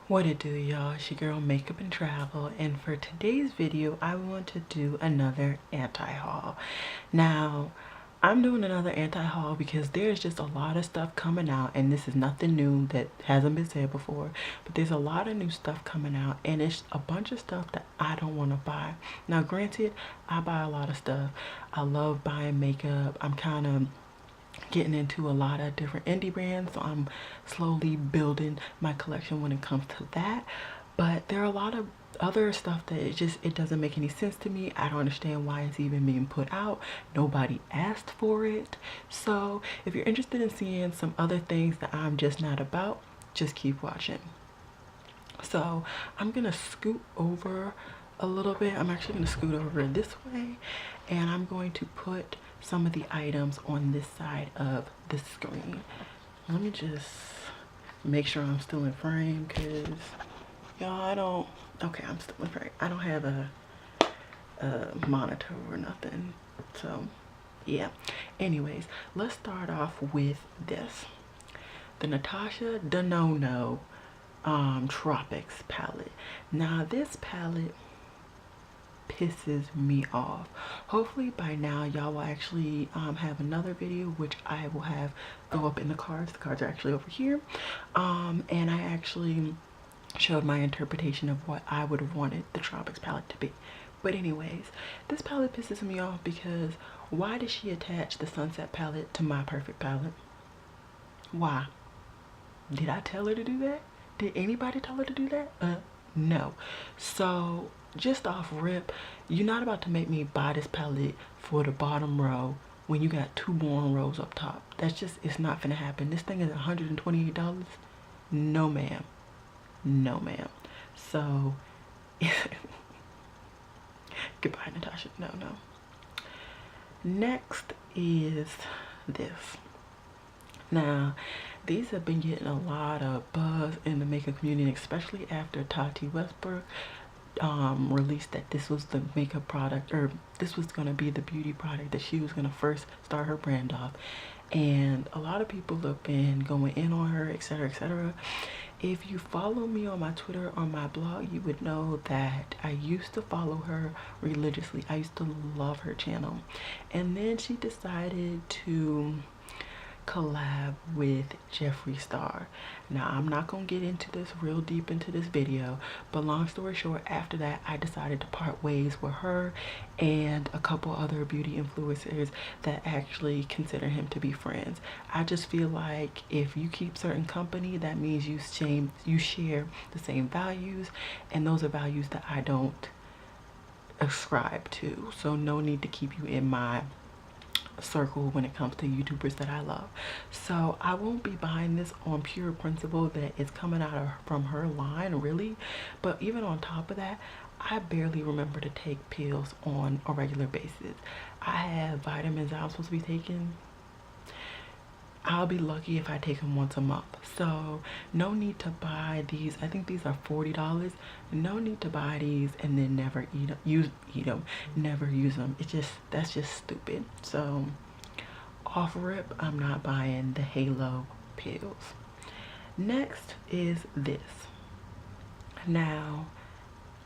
What it do, y'all? It's your girl Makeup and Travel, and for today's video I want to do another anti-haul. Now I'm doing another anti-haul because there's just a lot of stuff coming out, and this is nothing new that hasn't been said before, but there's a lot of new stuff coming out, and it's a bunch of stuff that I don't want to buy. Now granted, I buy a lot of stuff. I love buying makeup. I'm kind of getting into a lot of different indie brands, so I'm slowly building my collection when it comes to that. But there are a lot of other stuff that it doesn't make any sense to me. I don't understand why it's even being put out. Nobody asked for it. So if you're interested in seeing some other things that I'm just not about, just keep watching. So I'm gonna scoot over a little bit. I'm actually gonna scoot over this way, and I'm going to put some of the items on this side of the screen. Let me just make sure I'm still in frame, because y'all, okay, I'm still in frame. I don't have a monitor or nothing, so yeah. Anyways, let's start off with this, the Natasha Denona Tropics palette. Now this palette pisses me off. Hopefully by now y'all will actually have another video, which I will have go up in the cards. The cards are actually over here, and I actually showed my interpretation of what I would have wanted the Tropics palette to be. But anyways, this palette pisses me off because why did she attach the Sunset palette to my Perfect palette? Why? Did I tell her to do that? Did anybody tell her to do that? No. So just off rip, you're not about to make me buy this palette for the bottom row when you got two more rows up top. That's just, it's not gonna happen. This thing is $128. No ma'am. No ma'am. So goodbye, Natasha. No. Next is this. Now these have been getting a lot of buzz in the makeup community, especially after Tati Westbrook released that this was the makeup product, or this was going to be the beauty product that she was going to first start her brand off. And a lot of people have been going in on her, etc, etc. If you follow me on my Twitter or my blog, you would know that I used to follow her religiously. I used to love her channel, and then she decided to collab with Jeffree Star. Now I'm not gonna get into this real deep into this video, but long story short, after that I decided to part ways with her and a couple other beauty influencers that actually consider him to be friends. I just feel like if you keep certain company, that means you share the same values, and those are values that I don't ascribe to. So no need to keep you in my circle when it comes to YouTubers that I love. So I won't be buying this on pure principle that it's coming out from her line, really. But even on top of that, I barely remember to take pills on a regular basis. I have vitamins I'm supposed to be taking. I'll be lucky if I take them once a month. So no need to buy these. I think these are $40. No need to buy these and then never use them, never use them. That's just stupid. So off rip, I'm not buying the Halo pills. Next is this. Now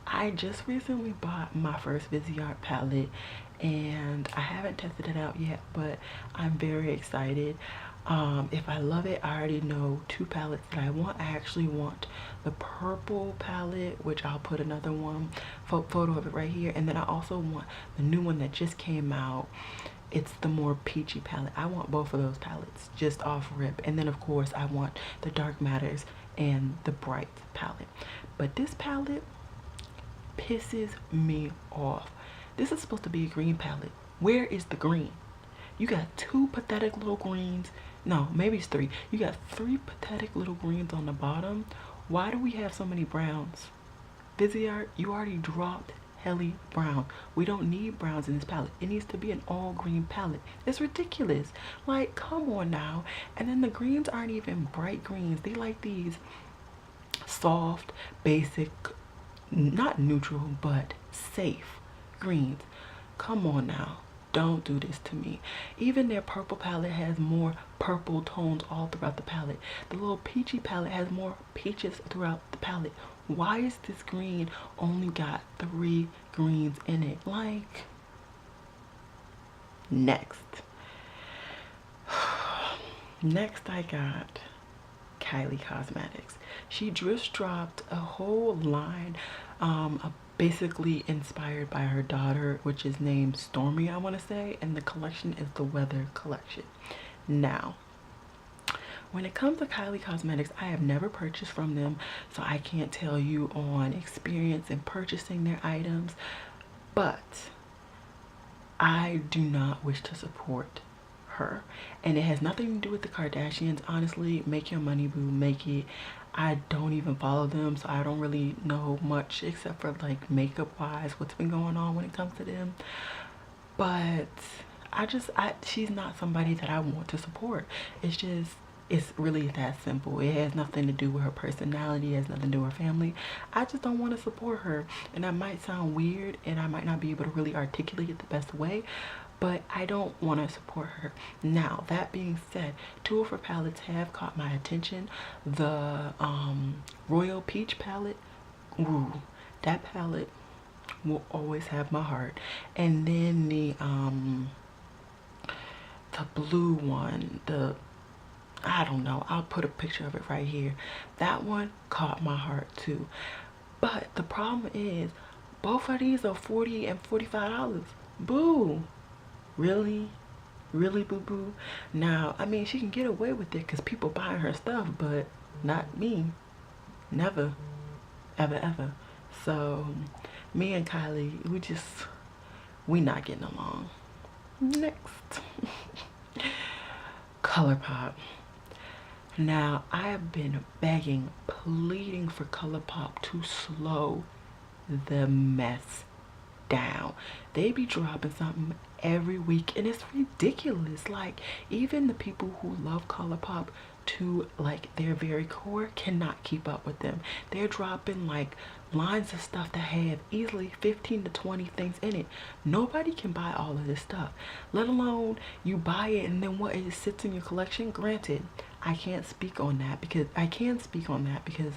I just recently bought my first Viseart palette, and I haven't tested it out yet, but I'm very excited. If I love it, I already know two palettes that I want. I actually want the purple palette, which I'll put another one photo of it right here, and then I also want the new one that just came out. It's the more peachy palette. I want both of those palettes just off rip, and then of course I want the Dark Matters and the Bright palette. But this palette pisses me off. This is supposed to be a green palette. Where is the green? You got two pathetic little greens. No, maybe it's three. You got three pathetic little greens on the bottom. Why do we have so many browns? Viseart, you already dropped Helly Brown. We don't need browns in this palette. It needs to be an all green palette. It's ridiculous. Like, come on now. And then the greens aren't even bright greens. They like these soft, basic, not neutral, but safe greens. Come on now. Don't do this to me. Even their purple palette has more purple tones all throughout the palette. The little peachy palette has more peaches throughout the palette. Why is this green only got 3 greens in it? Like, next. Next I got Kylie Cosmetics. She just dropped a whole line basically inspired by her daughter, which is named Stormy, I want to say, and the collection is the Weather collection. Now, when it comes to Kylie Cosmetics, I have never purchased from them, so I can't tell you on experience in purchasing their items, but I do not wish to support her, and it has nothing to do with the Kardashians. Honestly, make your money, boo, make it. I don't even follow them, so I don't really know much except for like makeup wise what's been going on when it comes to them. But she's not somebody that I want to support. It's really that simple. It has nothing to do with her personality, it has nothing to do with her family. I just don't want to support her, and that might sound weird and I might not be able to really articulate it the best way, but I don't want to support her. Now, that being said, 2 of her palettes have caught my attention. The Royal Peach palette, ooh, that palette will always have my heart. And then the blue one, I don't know, I'll put a picture of it right here. That one caught my heart too. But the problem is, both of these are $40 and $45. Boo. Really? Really, boo-boo? Now, I mean, she can get away with it because people buying her stuff, but not me. Never. Ever, ever. So, me and Kylie, we not getting along. Next. ColourPop. Now, I have been begging, pleading for ColourPop to slow the mess down. They be dropping something every week and it's ridiculous. Like, even the people who love ColourPop to like their very core cannot keep up with them. They're dropping like lines of stuff that have easily 15 to 20 things in it. Nobody can buy all of this stuff, let alone you buy it and then what, it sits in your collection. Granted, I can't speak on that because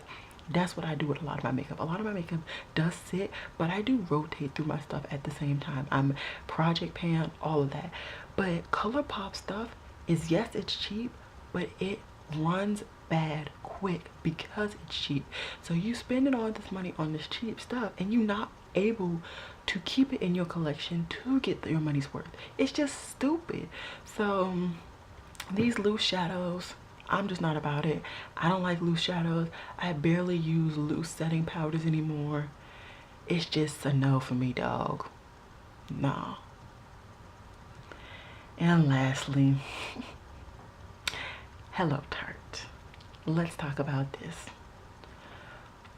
that's what I do with a lot of my makeup. A lot of my makeup does sit, but I do rotate through my stuff at the same time. I'm project pan, all of that. But ColourPop stuff is, yes, it's cheap, but it runs bad quick because it's cheap. So you spending all this money on this cheap stuff and you're not able to keep it in your collection to get your money's worth. It's just stupid. So these loose shadows, I'm just not about it. I don't like loose shadows. I barely use loose setting powders anymore. It's just a no for me, dog. Nah. And lastly, Hello Tarte. Let's talk about this.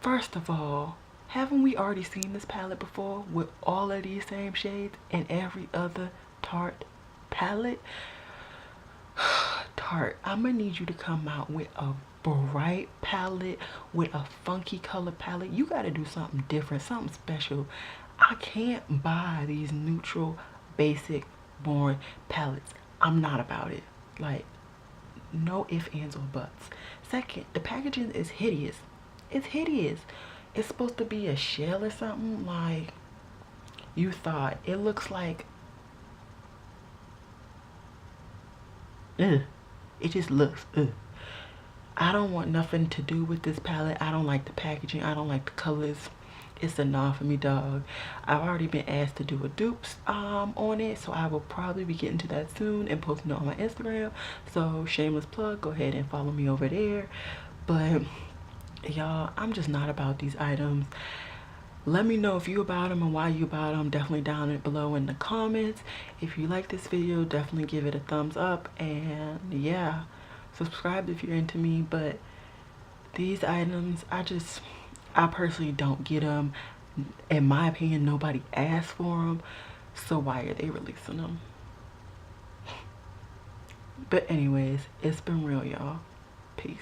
First of all, haven't we already seen this palette before with all of these same shades in every other Tarte palette? Tarte, I'm gonna need you to come out with a bright palette, with a funky color palette. You gotta do something different, something special. I can't buy these neutral, basic, boring palettes. I'm not about it. Like, no ifs, ands, or buts. Second, the packaging is hideous. It's hideous. It's supposed to be a shell or something. Like, you thought it looks like, ugh. It just looks, ugh. I don't want nothing to do with this palette. I don't like the packaging. I don't like the colors. It's a nah for me, dog. I've already been asked to do a dupes on it, so I will probably be getting to that soon and posting it on my Instagram. So shameless plug, go ahead and follow me over there. But y'all, I'm just not about these items. Let me know if you about them and why you about them. Definitely down it below in the comments. If you like this video, definitely give it a thumbs up, and yeah, subscribe if you're into me. But these items, I personally don't get them. In my opinion, nobody asked for them, so why are they releasing them? But anyways, it's been real, y'all. Peace.